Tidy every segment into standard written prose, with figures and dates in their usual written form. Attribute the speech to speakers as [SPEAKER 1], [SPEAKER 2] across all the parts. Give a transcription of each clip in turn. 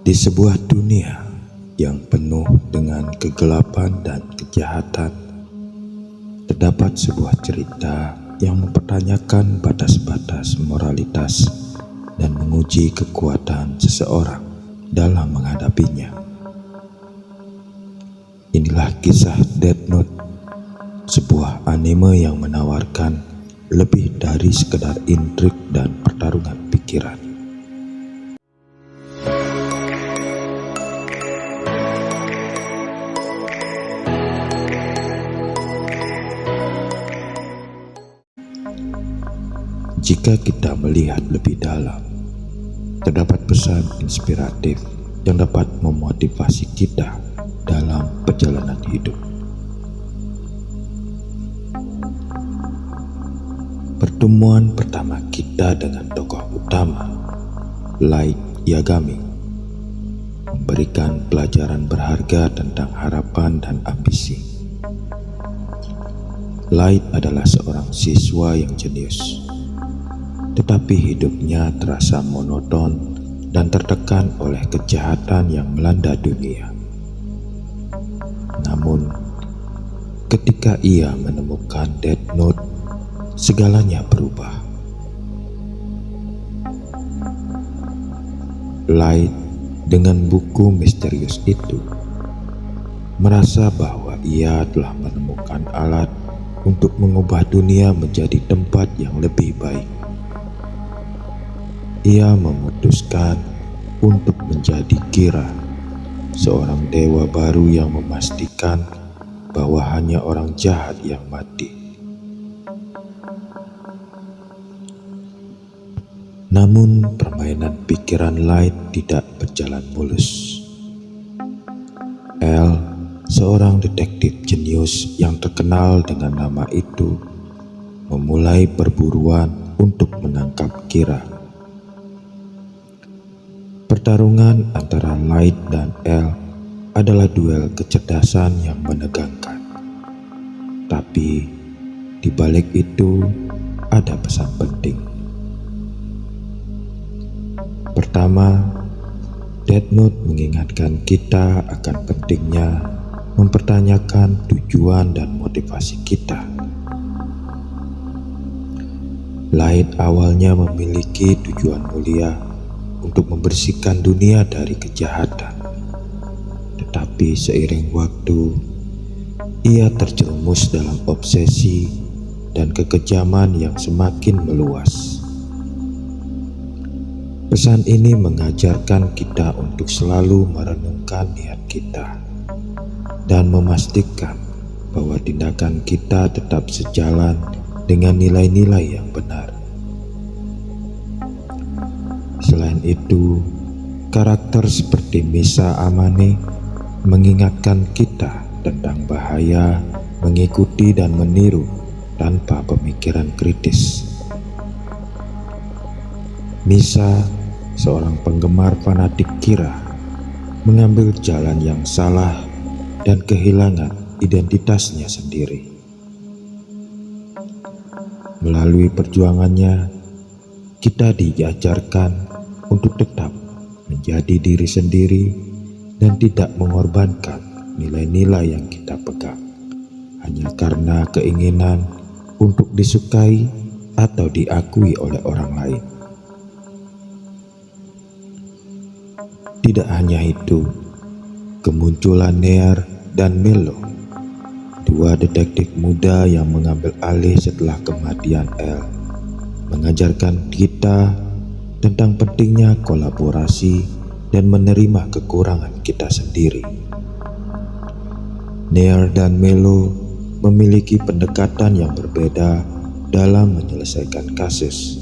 [SPEAKER 1] Di sebuah dunia yang penuh dengan kegelapan dan kejahatan, terdapat sebuah cerita yang mempertanyakan batas-batas moralitas dan menguji kekuatan seseorang dalam menghadapinya. Inilah kisah Death Note, sebuah anime yang menawarkan lebih dari sekedar intrik dan pertarungan pikiran. Jika kita melihat lebih dalam, terdapat pesan inspiratif yang dapat memotivasi kita dalam perjalanan hidup. Pertemuan pertama kita dengan tokoh utama, Light Yagami, memberikan pelajaran berharga tentang harapan dan ambisi. Light adalah seorang siswa yang jenius, tetapi hidupnya terasa monoton dan tertekan oleh kejahatan yang melanda dunia. Namun, ketika ia menemukan Death Note, segalanya berubah. Light dengan buku misterius itu merasa bahwa ia telah menemukan alat untuk mengubah dunia menjadi tempat yang lebih baik. Ia memutuskan untuk menjadi Kira, seorang dewa baru yang memastikan bahwa hanya orang jahat yang mati. Namun permainan pikiran Light tidak berjalan mulus. L, seorang detektif jenius yang terkenal dengan nama itu, memulai perburuan untuk menangkap Kira. Pertarungan antara Light dan L adalah duel kecerdasan yang menegangkan. Tapi di balik itu ada pesan penting. Pertama, Death Note mengingatkan kita akan pentingnya mempertanyakan tujuan dan motivasi kita. Light awalnya memiliki tujuan mulia untuk membersihkan dunia dari kejahatan. Tetapi seiring waktu, ia terjerumus dalam obsesi dan kekejaman yang semakin meluas. Pesan ini mengajarkan kita untuk selalu merenungkan niat kita dan memastikan bahwa tindakan kita tetap sejalan dengan nilai-nilai yang benar. Selain itu, karakter seperti Misa Amane mengingatkan kita tentang bahaya mengikuti dan meniru tanpa pemikiran kritis. Misa, seorang penggemar fanatik Kira, mengambil jalan yang salah dan kehilangan identitasnya sendiri. Melalui perjuangannya, kita diajarkan untuk tetap menjadi diri sendiri dan tidak mengorbankan nilai-nilai yang kita pegang hanya karena keinginan untuk disukai atau diakui oleh orang lain. Tidak hanya itu, kemunculan Near dan Melo, dua detektif muda yang mengambil alih setelah kematian L, mengajarkan kita tentang pentingnya kolaborasi dan menerima kekurangan kita sendiri. Near dan Melo memiliki pendekatan yang berbeda dalam menyelesaikan kasus.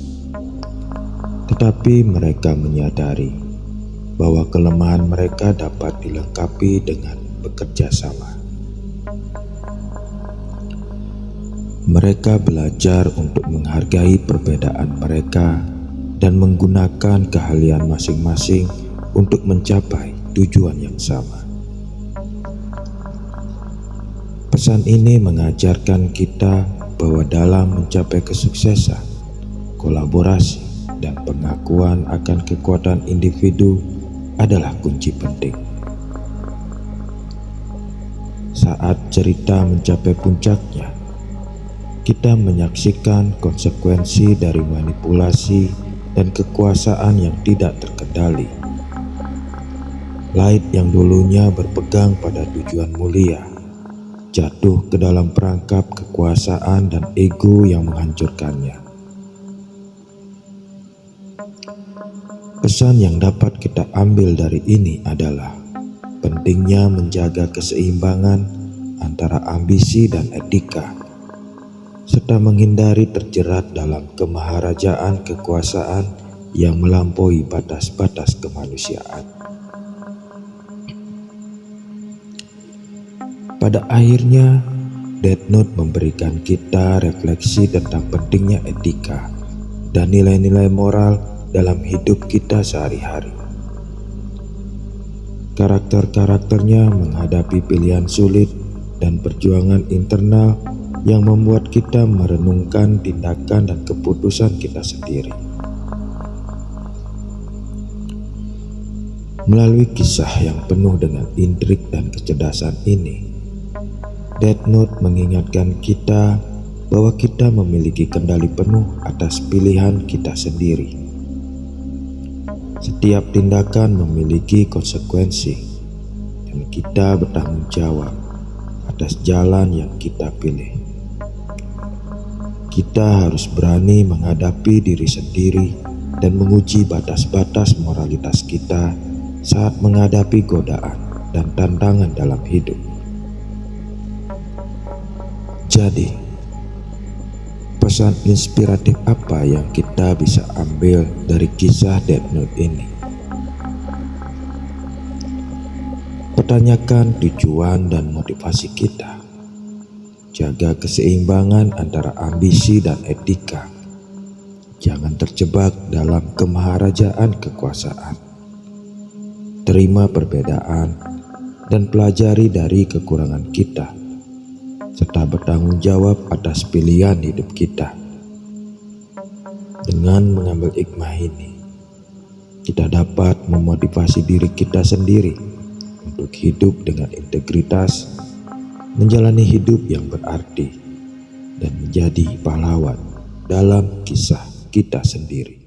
[SPEAKER 1] Tetapi mereka menyadari bahwa kelemahan mereka dapat dilengkapi dengan bekerja sama. Mereka belajar untuk menghargai perbedaan mereka dan menggunakan keahlian masing-masing untuk mencapai tujuan yang sama. Pesan ini mengajarkan kita bahwa dalam mencapai kesuksesan, kolaborasi, dan pengakuan akan kekuatan individu adalah kunci penting. Saat cerita mencapai puncaknya, kita menyaksikan konsekuensi dari manipulasi dan kekuasaan yang tidak terkendali. Light yang dulunya berpegang pada tujuan mulia, jatuh ke dalam perangkap kekuasaan dan ego yang menghancurkannya. Pesan yang dapat kita ambil dari ini adalah pentingnya menjaga keseimbangan antara ambisi dan etika, serta menghindari terjerat dalam kemaharajaan kekuasaan yang melampaui batas-batas kemanusiaan. Pada akhirnya, Death Note memberikan kita refleksi tentang pentingnya etika dan nilai-nilai moral dalam hidup kita sehari-hari. Karakter-karakternya menghadapi pilihan sulit dan perjuangan internal yang membuat kita merenungkan tindakan dan keputusan kita sendiri. Melalui kisah yang penuh dengan intrik dan kecerdasan ini, Death Note mengingatkan kita bahwa kita memiliki kendali penuh atas pilihan kita sendiri. Setiap tindakan memiliki konsekuensi, dan kita bertanggung jawab atas jalan yang kita pilih. Kita harus berani menghadapi diri sendiri dan menguji batas-batas moralitas kita saat menghadapi godaan dan tantangan dalam hidup. Jadi, pesan inspiratif apa yang kita bisa ambil dari kisah Death Note ini? Pertanyakan tujuan dan motivasi kita. Jaga keseimbangan antara ambisi dan etika. Jangan terjebak dalam kemaharajaan kekuasaan. Terima perbedaan dan pelajari dari kekurangan kita, serta bertanggung jawab atas pilihan hidup kita. Dengan mengambil hikmah ini, kita dapat memotivasi diri kita sendiri untuk hidup dengan integritas, menjalani hidup yang berarti, dan menjadi pahlawan dalam kisah kita sendiri.